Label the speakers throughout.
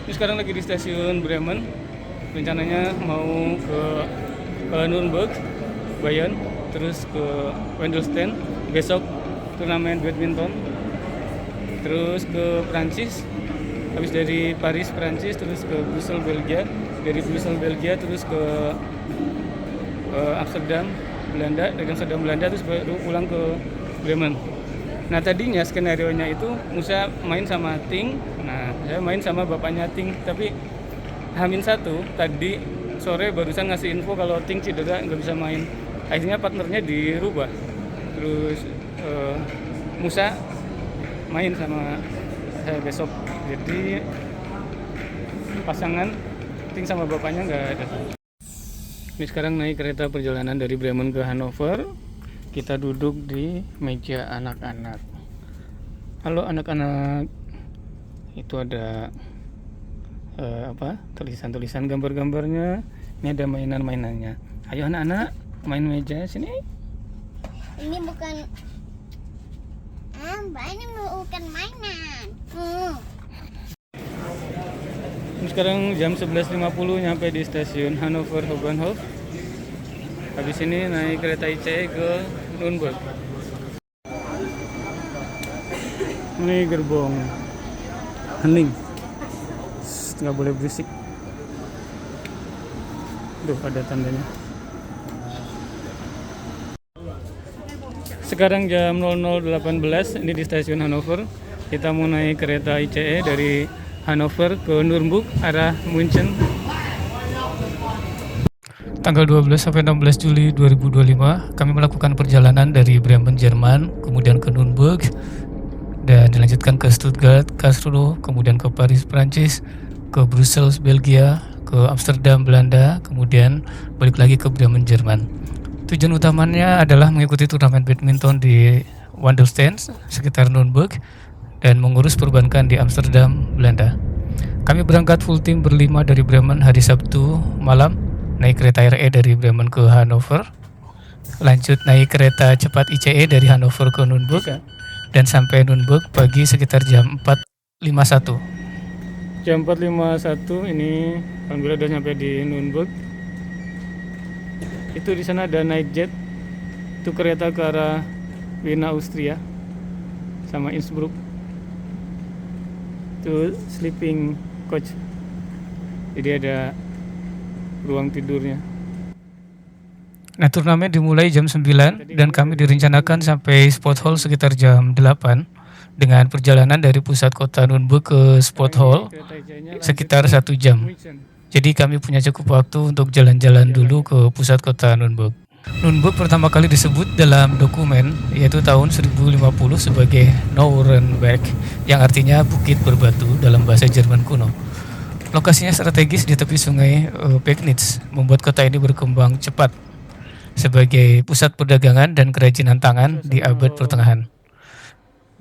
Speaker 1: Ini sekarang lagi di stasiun Bremen. Rencananya mau ke Nuremberg, Bayern, terus ke Wendelstein. Besok turnamen badminton. Terus ke Prancis. Habis dari Paris, Prancis, terus ke Brussel, Belgia. Dari Brussel, Belgia, terus ke Amsterdam, Belanda. Dari Amsterdam, Belanda, terus baru pulang ke Bremen. Nah tadinya skenario-nya itu Musa main sama Ting, nah saya main sama bapaknya Ting, tapi H-1 tadi sore barusan ngasih info kalau Ting cedera nggak bisa main. Akhirnya partnernya dirubah. Terus Musa main sama saya besok. Jadi pasangan Ting sama bapaknya nggak ada. Ini sekarang naik kereta perjalanan dari Bremen ke Hannover. Kita duduk di meja anak-anak. Halo anak-anak. Itu ada tulisan-tulisan, gambar-gambarnya. Ini ada mainan-mainannya. Ayo anak-anak, main meja sini.
Speaker 2: Ini bukan ini bukan mainan.
Speaker 1: Ini sekarang jam 11.50 nyampe di stasiun Hannover Hauptbahnhof. Habis ini naik kereta ICE ke Nuremberg. Ini gerbong hening, nggak boleh berisik. Duh, ada tandanya. Sekarang jam 00.18 ini di stasiun Hannover. Kita mau naik kereta ICE dari Hannover ke Nuremberg arah München. Tanggal 12 sampai 16 Juli 2025 kami melakukan perjalanan dari Bremen, Jerman, kemudian ke Nuremberg, dan dilanjutkan ke Stuttgart, Karlsruhe, kemudian ke Paris, Prancis, ke Brussels, Belgia, ke Amsterdam, Belanda, kemudian balik lagi ke Bremen, Jerman. Tujuan utamanya adalah mengikuti turnamen badminton di Wendelstein sekitar Nuremberg dan mengurus perbankan di Amsterdam, Belanda. Kami berangkat full tim berlima dari Bremen hari Sabtu malam, naik kereta RE dari Bremen ke Hannover, lanjut naik kereta cepat ICE dari Hannover ke Nuremberg, dan sampai Nuremberg pagi sekitar jam 4.51. Jam 4.51 ini alhamdulillah udah sampai di Nuremberg. Itu di sana ada night jet, itu kereta ke arah Wiener, Austria, sama Innsbruck. Itu sleeping coach, jadi ada ruang tidurnya. Nah, turnamen dimulai jam 9 dan kami direncanakan sampai sport hall sekitar jam 8 dengan perjalanan dari pusat kota Nuremberg ke sport hall sekitar 1 jam. Jadi kami punya cukup waktu untuk jalan-jalan dulu ke pusat kota Nuremberg. Nuremberg pertama kali disebut dalam dokumen yaitu tahun 1050 sebagai Nuremberg, yang artinya bukit berbatu dalam bahasa Jerman kuno. Lokasinya strategis di tepi sungai Pegnitz, membuat kota ini berkembang cepat sebagai pusat perdagangan dan kerajinan tangan di abad pertengahan.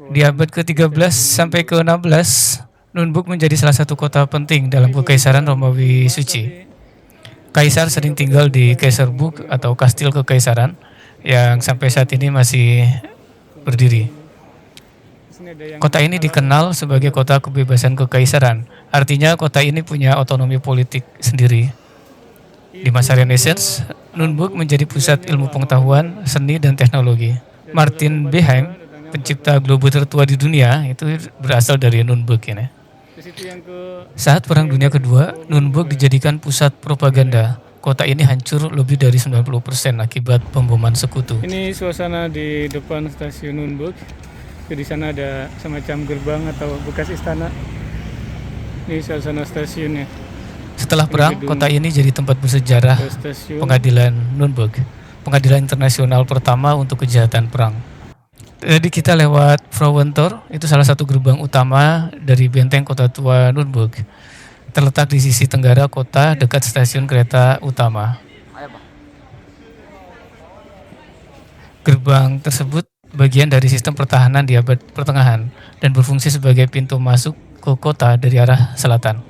Speaker 1: Di abad ke-13 sampai ke-16, Nuremberg menjadi salah satu kota penting dalam Kekaisaran Romawi Suci. Kaisar sering tinggal di Kaiserburg atau kastil kekaisaran yang sampai saat ini masih berdiri. Kota ini dikenal sebagai kota kebebasan kekaisaran. Artinya kota ini punya otonomi politik sendiri. Di masa Renaissance, Nuremberg menjadi pusat ilmu pengetahuan, seni, dan teknologi. Martin Beheim, pencipta globe tertua di dunia, itu berasal dari Nuremberg ini. Saat Perang Dunia Kedua, Nuremberg dijadikan pusat propaganda. Kota ini hancur lebih dari 90% akibat pemboman sekutu. Ini suasana di depan stasiun Nuremberg. Di sana ada semacam gerbang atau bekas istana. Ini suasana stasiunnya. Setelah perang, kota ini jadi tempat bersejarah pengadilan Nuremberg, pengadilan internasional pertama untuk kejahatan perang. Jadi kita lewat Frauentor, itu salah satu gerbang utama dari benteng kota tua Nuremberg. Terletak di sisi tenggara kota dekat stasiun kereta utama. Gerbang tersebut bagian dari sistem pertahanan di abad pertengahan dan berfungsi sebagai pintu masuk ke kota dari arah selatan.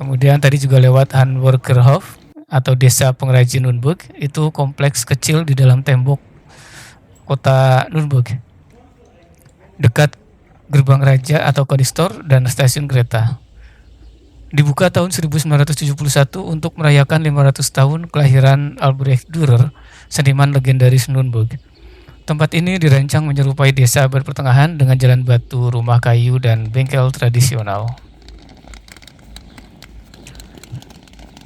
Speaker 1: Kemudian tadi juga lewat Handwerkerhof atau desa pengrajin Nuremberg, itu kompleks kecil di dalam tembok kota Nuremberg. Dekat gerbang raja atau kondistor, dan stasiun kereta. Dibuka tahun 1971 untuk merayakan 500 tahun kelahiran Albrecht Dürer, seniman legendaris Nuremberg. Tempat ini dirancang menyerupai desa abad pertengahan dengan jalan batu, rumah kayu, dan bengkel tradisional.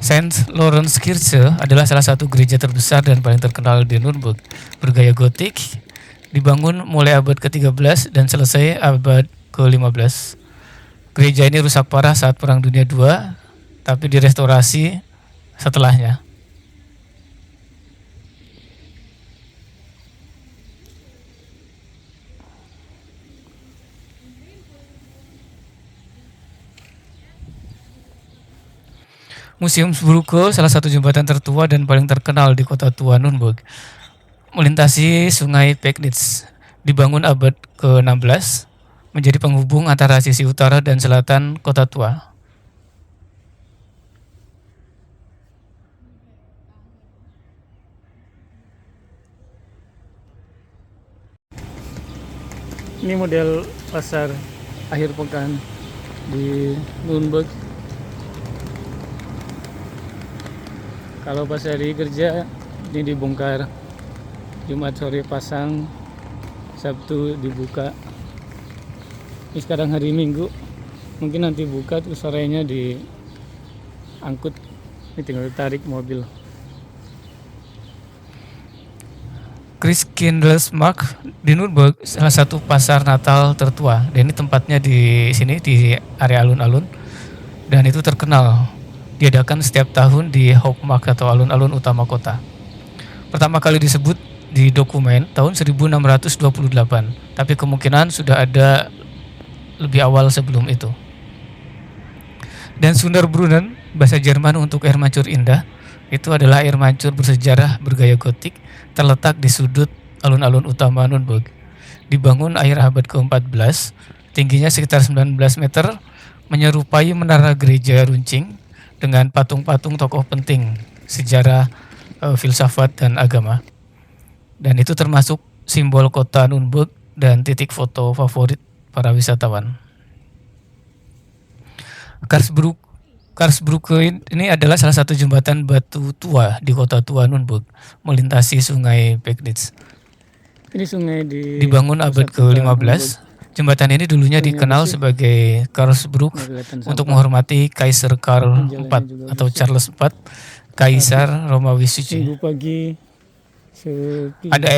Speaker 1: Saint Lawrence Kirche adalah salah satu gereja terbesar dan paling terkenal di Nuremberg, bergaya gotik, dibangun mulai abad ke-13 dan selesai abad ke-15. Gereja ini rusak parah saat Perang Dunia II, tapi direstorasi setelahnya. Museum Brücke, salah satu jembatan tertua dan paling terkenal di kota tua Nuremberg, melintasi sungai Pegnitz, dibangun abad ke-16, menjadi penghubung antara sisi utara dan selatan kota tua. Ini model pasar akhir pekan di Nuremberg. Kalau pas hari kerja ini dibongkar, Jumat sore pasang, Sabtu dibuka. Ini sekarang hari Minggu, mungkin nanti buka terus sorenya diangkut. Ini tinggal tarik mobil. Christkindlesmarkt di Nuremberg salah satu pasar Natal tertua, dan ini tempatnya di sini di area alun-alun, dan itu terkenal diadakan setiap tahun di Hauptmarkt atau alun-alun utama kota. Pertama kali disebut di dokumen tahun 1628, tapi kemungkinan sudah ada lebih awal sebelum itu. Dan Sunderbrunnen, bahasa Jerman untuk air mancur indah, itu adalah air mancur bersejarah bergaya gotik terletak di sudut alun-alun utama Nuremberg. Dibangun akhir abad ke-14, tingginya sekitar 19 meter, menyerupai menara gereja runcing dengan patung-patung tokoh penting sejarah, filsafat, dan agama. Dan itu termasuk simbol kota Nuremberg dan titik foto favorit para wisatawan. Karlsbrücke ini adalah salah satu jembatan batu tua di kota tua Nuremberg, melintasi sungai Pegnitz. Ini sungai dibangun abad ke-15. Jembatan ini dulunya dikenal sebagai Karlsbrücke untuk menghormati Kaisar Karl IV atau Charles IV, Kaisar Romawi Suci. Ada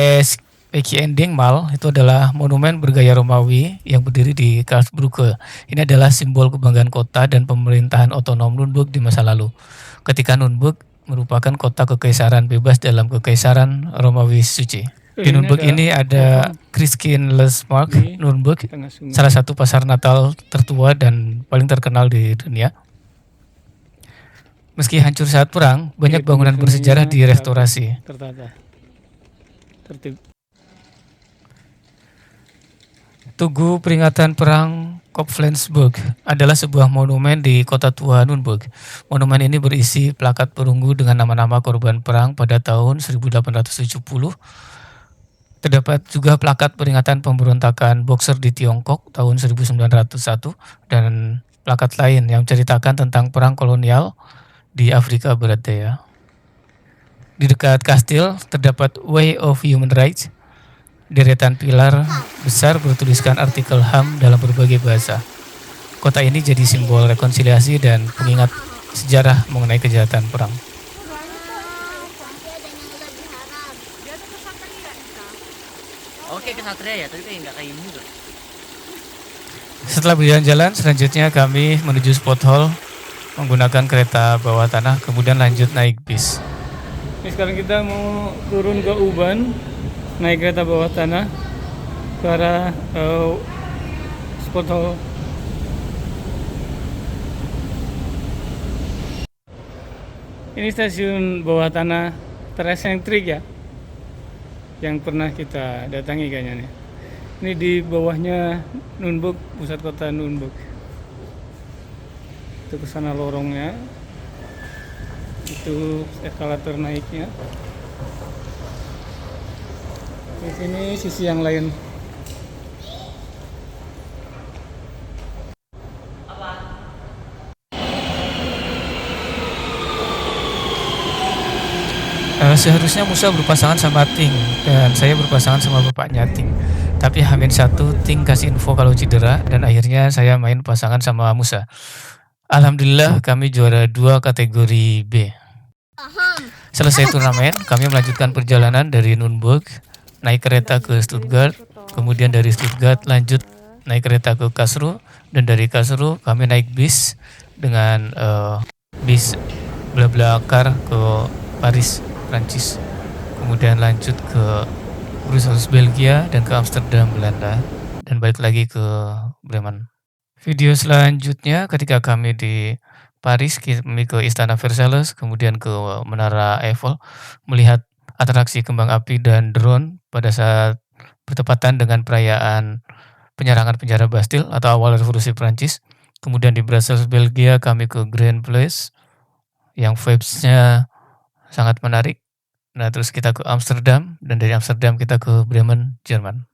Speaker 1: Endingmal, itu adalah monumen bergaya Romawi yang berdiri di Karlsbrücke. Ini adalah simbol kebanggaan kota dan pemerintahan otonom Nuremberg di masa lalu, ketika Nuremberg merupakan kota kekaisaran bebas dalam kekaisaran Romawi Suci. Di Nuremberg ini ada Christkindlesmarkt Nuremberg, salah satu pasar Natal tertua dan paling terkenal di dunia. Meski hancur saat perang, banyak bangunan bersejarah direstorasi. Tugu peringatan perang Kopflensburg adalah sebuah monumen di kota tua Nuremberg. Monumen ini berisi plakat perunggu dengan nama-nama korban perang pada tahun 1870. Terdapat juga plakat peringatan pemberontakan Boxer di Tiongkok tahun 1901 dan plakat lain yang menceritakan tentang perang kolonial di Afrika Barat Daya. Di dekat kastil terdapat Way of Human Rights, deretan pilar besar bertuliskan artikel HAM dalam berbagai bahasa. Kota ini jadi simbol rekonsiliasi dan pengingat sejarah mengenai kejahatan perang.
Speaker 3: Oke, ke Satria ya, tapi kayak nggak kayak ini juga.
Speaker 1: Setelah berjalan-jalan, selanjutnya kami menuju spot hall menggunakan kereta bawah tanah, kemudian lanjut naik bis. Ini sekarang kita mau turun ke U-Bahn, naik kereta bawah tanah ke arah spot hall. Ini stasiun bawah tanah teresentrik ya, yang pernah kita datangi kayaknya nih. Ini di bawahnya Nuremberg, pusat kota Nuremberg. Itu ke sana lorongnya. Itu eskalator naiknya. Di sini sisi yang lain. Seharusnya Musa berpasangan sama Ting dan saya berpasangan sama bapaknya Ting. Tapi Hamin satu Ting kasih info kalau cedera dan akhirnya saya main pasangan sama Musa. Alhamdulillah kami juara 2 kategori B. Selesai turnamen, kami melanjutkan perjalanan dari Nürburg, naik kereta ke Stuttgart, kemudian dari Stuttgart lanjut naik kereta ke Karlsruhe, dan dari Karlsruhe kami naik bis dengan bis BlaBlaCar ke Paris, Prancis. Kemudian lanjut ke Brussels, Belgia, dan ke Amsterdam, Belanda, dan balik lagi ke Bremen. Video selanjutnya ketika kami di Paris, kami ke Istana Versailles, kemudian ke Menara Eiffel, melihat atraksi kembang api dan drone pada saat bertepatan dengan perayaan penyerangan penjara Bastille atau awal revolusi Prancis. Kemudian di Brussels, Belgia, kami ke Grand Place yang vibes-nya sangat menarik. Nah, terus kita ke Amsterdam, dan dari Amsterdam kita ke Bremen, Jerman.